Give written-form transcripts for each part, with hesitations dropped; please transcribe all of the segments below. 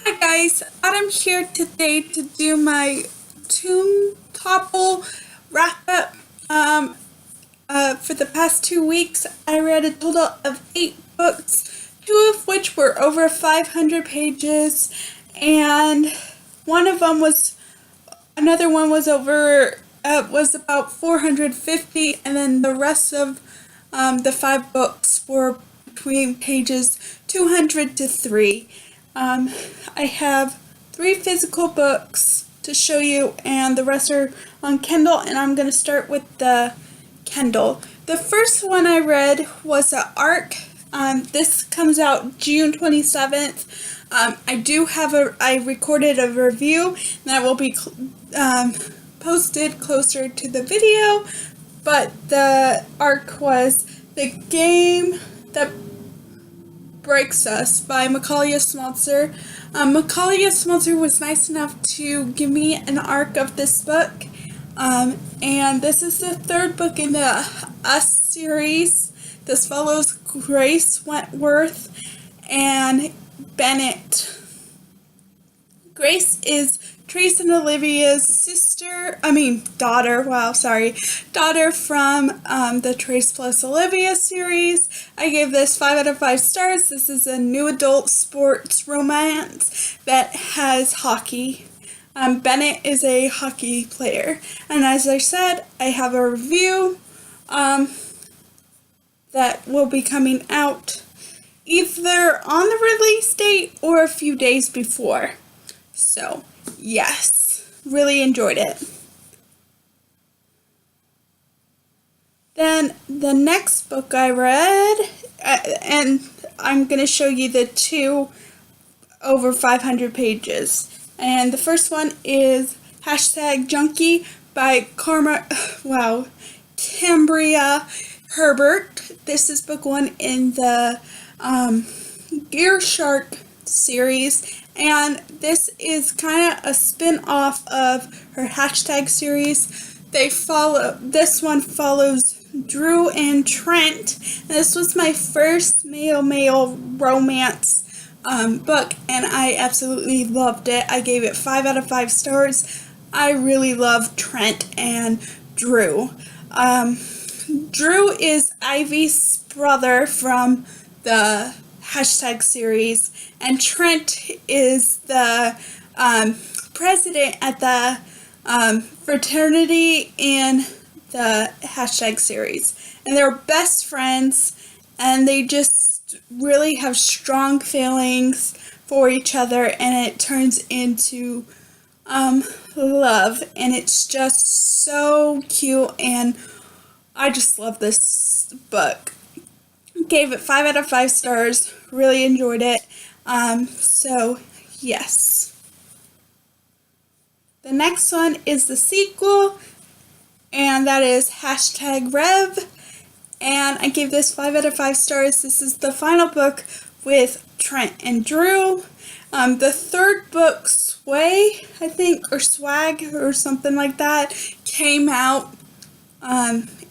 Hi guys, I'm here today to do my Topple wrap up. For the past 2 weeks, I read a total of 8 books, two of which were over 500 pages, and one of them was another one was was about 450, and then the rest of the 5 books were between pages 200 to 3. I have 3 physical books to show you, and the rest are on Kindle, and I'm going to start with the Kindle. The first one I read was an ARC. This comes out June 27th. I recorded a review that will be posted closer to the video, but the ARC was The Game That Breaks Us by Macaulay Smaltzer. Macaulay Smaltzer was nice enough to give me an ARC of this book, and this is the third book in the Us series. This follows Grace Wentworth and Bennett. Grace is Trace and Olivia's daughter from the Trace plus Olivia series. I gave this 5 out of 5 stars. This is a new adult sports romance that has hockey. Bennett is a hockey player. And as I said, I have a review that will be coming out either on the release date or a few days before. So, yes, really enjoyed it. Then the next book I read, and I'm going to show you the two over 500 pages. And the first one is #Junkie by Cambria Herbert. This is book 1 in the Gear Shark series, and this is kind of a spin-off of her #series. This one follows Drew and Trent. This was my first male romance book, and I absolutely loved it. I gave it 5 out of 5 stars. I really love Trent and Drew. Drew is Ivy's brother from the #series, and Trent is the president at the fraternity in the #series, and they're best friends, and they just really have strong feelings for each other, and it turns into love, and it's just so cute, and I just love this book. Gave it 5 out of 5 stars. Really enjoyed it. So, yes. The next one is the sequel, and that is #Rev. And I gave this 5 out of 5 stars. This is the final book with Trent and Drew. The third book, Sway, I think, or Swag, or something like that, came out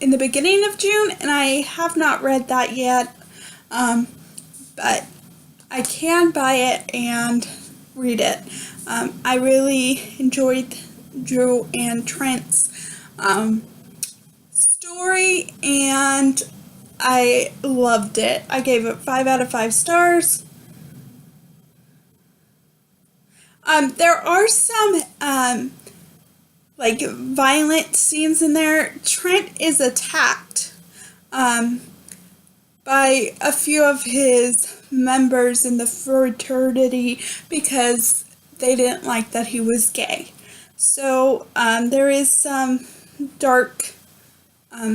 in the beginning of June, and I have not read that yet, but I can buy it and read it. I really enjoyed Drew and Trent's story, and I loved it. I gave it 5 out of 5 stars. There are some violent scenes in there. Trent is attacked by a few of his members in the fraternity because they didn't like that he was gay. So there is some dark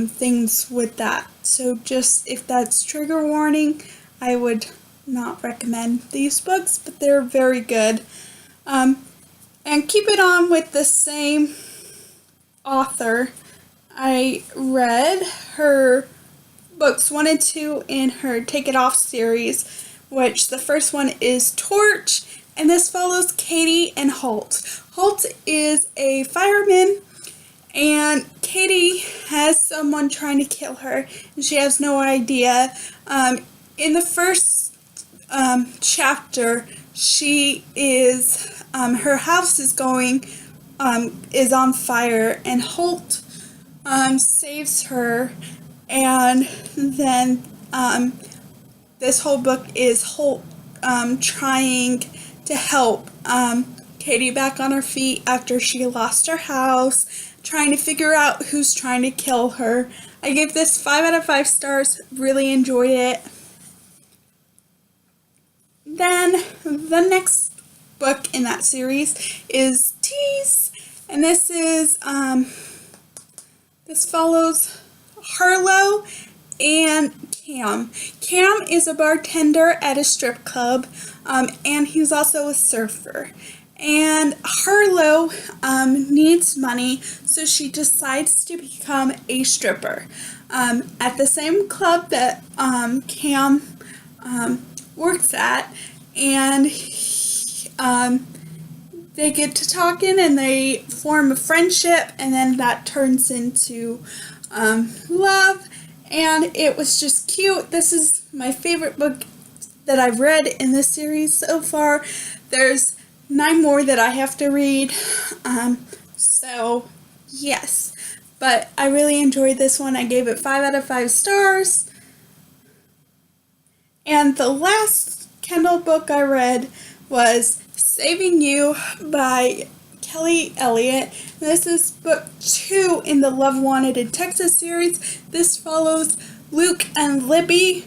things with that. So just if that's trigger warning, I would not recommend these books, but they're very good. And keep it on with the same author. I read her books 1 and 2 in her Take It Off series, which the first one is Torch, and this follows Katie and Holt. Holt is a fireman, and Katie has someone trying to kill her, and she has no idea. In the first chapter, she is, her house is is on fire, and Holt saves her, and then this whole book is Holt trying to help Katie back on her feet after she lost her house, trying to figure out who's trying to kill her. I gave this 5 out of 5 stars, really enjoyed it. Then the next book in that series is Tease, and this follows Harlow and Cam. Cam is a bartender at a strip club, and he's also a surfer. And Harlow needs money, so she decides to become a stripper at the same club that Cam works at, and they get to talking and they form a friendship, and then that turns into love, and it was just cute. This is my favorite book that I've read in this series so far. There's 9 more that I have to read, so yes, but I really enjoyed this one. I gave it 5 out of 5 stars. And the last Kindle book I read was Saving You by Kelly Elliott. This is book 2 in the Love Wanted in Texas series. This follows Luke and Libby,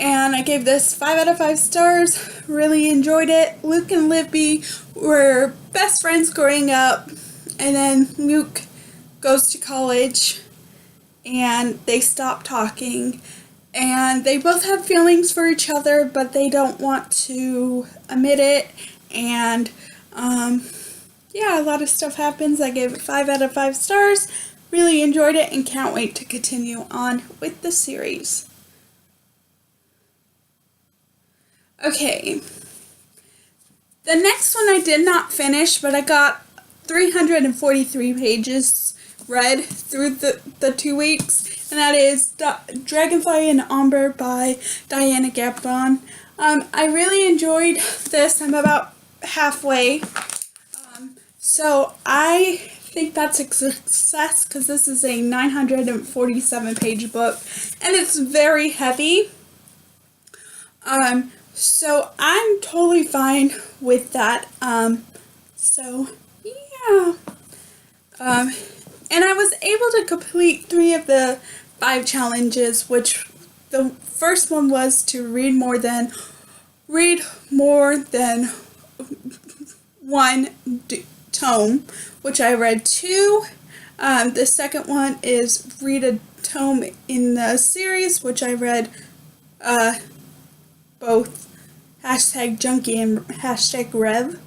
and I gave this 5 out of 5 stars. Really enjoyed it. Luke and Libby were best friends growing up, and then Luke goes to college and they stop talking, and they both have feelings for each other, but they don't want to admit it, and yeah, a lot of stuff happens. I gave it 5 out of 5 stars. Really enjoyed it and can't wait to continue on with the series. Okay, the next one I did not finish, but I got 343 pages read through the 2 weeks, and that is Dragonfly and Amber by Diana Gabon. I really enjoyed this. I'm about halfway, so I think that's a success because this is a 947 page book and it's very heavy. So I'm totally fine with that. So yeah. And I was able to complete 3 of the 5 challenges, which the first one was to read more than one tome, which I read 2. The second one is read a tome in the series, which I read both #junkie and #rev.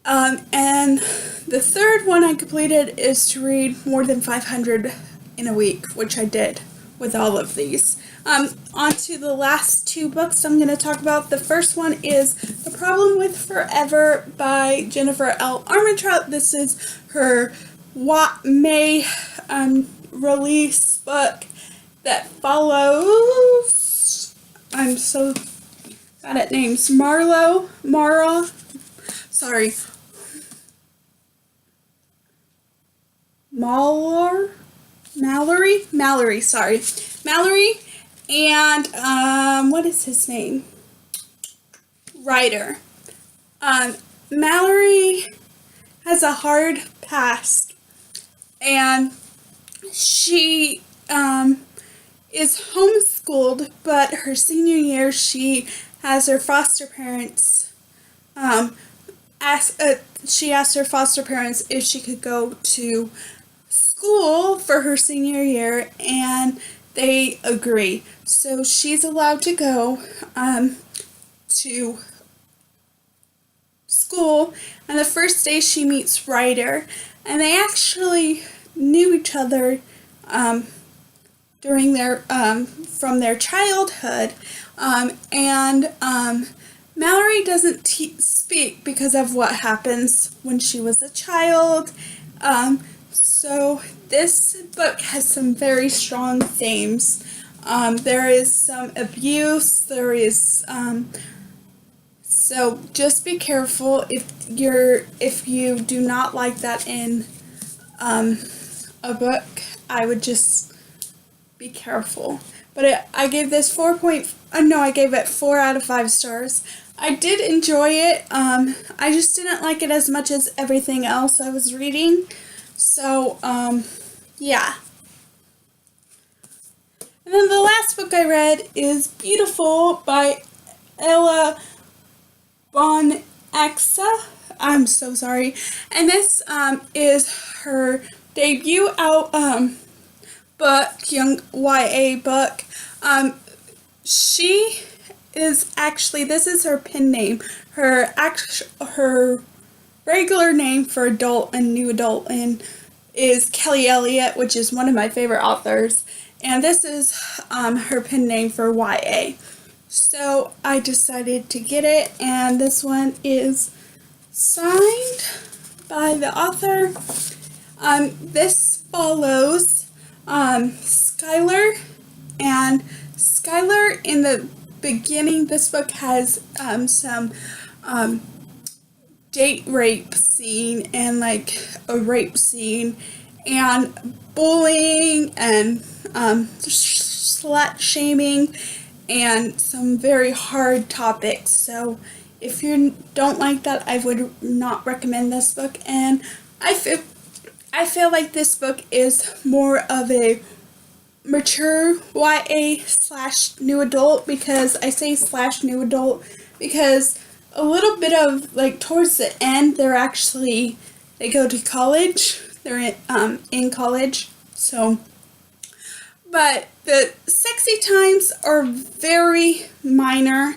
And the third one I completed is to read more than 500 in a week, which I did with all of these. On to the last 2 books I'm going to talk about. The first one is The Problem with Forever by Jennifer L. Armentrout. This is her May release book that follows, I'm so bad at names, Mallory, Mallory, and what is his name? Ryder. Mallory has a hard past, and she is homeschooled, but her senior year she has her foster parents she asked her foster parents if she could go to school for her senior year, and they agree. So she's allowed to go to school, and the first day she meets Ryder, and they actually knew each other during their from their childhood, and Mallory doesn't speak because of what happens when she was a child. So this book has some very strong themes. There is some abuse, there is So just be careful if you do not like that in a book. I would just be careful. But I gave this I gave it 4 out of 5 stars. I did enjoy it. I just didn't like it as much as everything else I was reading. So, yeah. And then the last book I read is Beautiful by Ella Bonaxa. I'm so sorry. And this is her debut out book, young YA book. She is actually, this is her pen name. Her regular name for adult and new adult is Kelly Elliott, which is one of my favorite authors. And this is her pen name for YA. So I decided to get it, and this one is signed by the author. This follows Skylar, and Skylar in the beginning, this book has some date rape scene and like a rape scene and bullying and slut shaming and some very hard topics. So if you don't like that, I would not recommend this book. And I feel like this book is more of a mature YA / new adult, because I say / new adult because a little bit of like towards the end they go to college. They're in college. So, but the sexy times are very minor.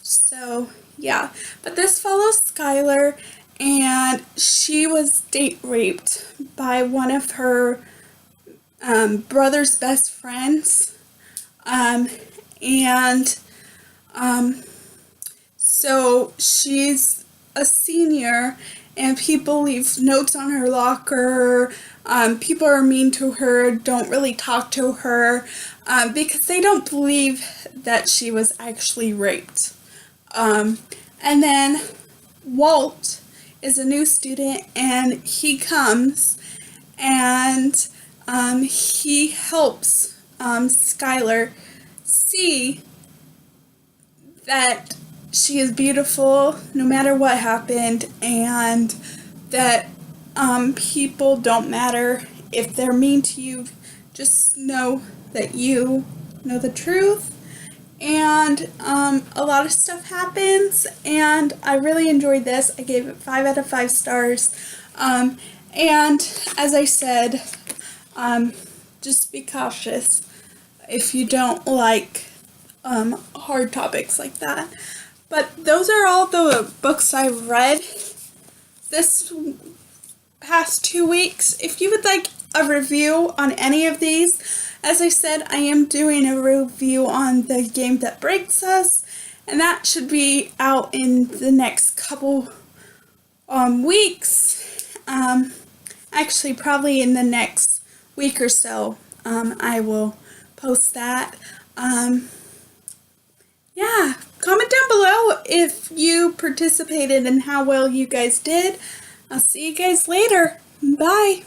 So yeah, but this follows Skylar, and she was date raped by one of her brother's best friends, so she's a senior, and people leave notes on her locker. People are mean to her, don't really talk to her, because they don't believe that she was actually raped. And then Walt is a new student, and he comes, and he helps Skylar see that she is beautiful no matter what happened, and that people don't matter if they're mean to you. Just know that you know the truth, and a lot of stuff happens, and I really enjoyed this. I gave it 5 out of 5 stars, and as I said, just be cautious if you don't like hard topics like that. But those are all the books I read this past 2 weeks. If you would like a review on any of these, as I said, I am doing a review on The Game That Breaks Us, and that should be out in the next couple weeks. Actually, probably in the next week or so, I will post that. Yeah, comment down below if you participated and how well you guys did. I'll see you guys later. Bye.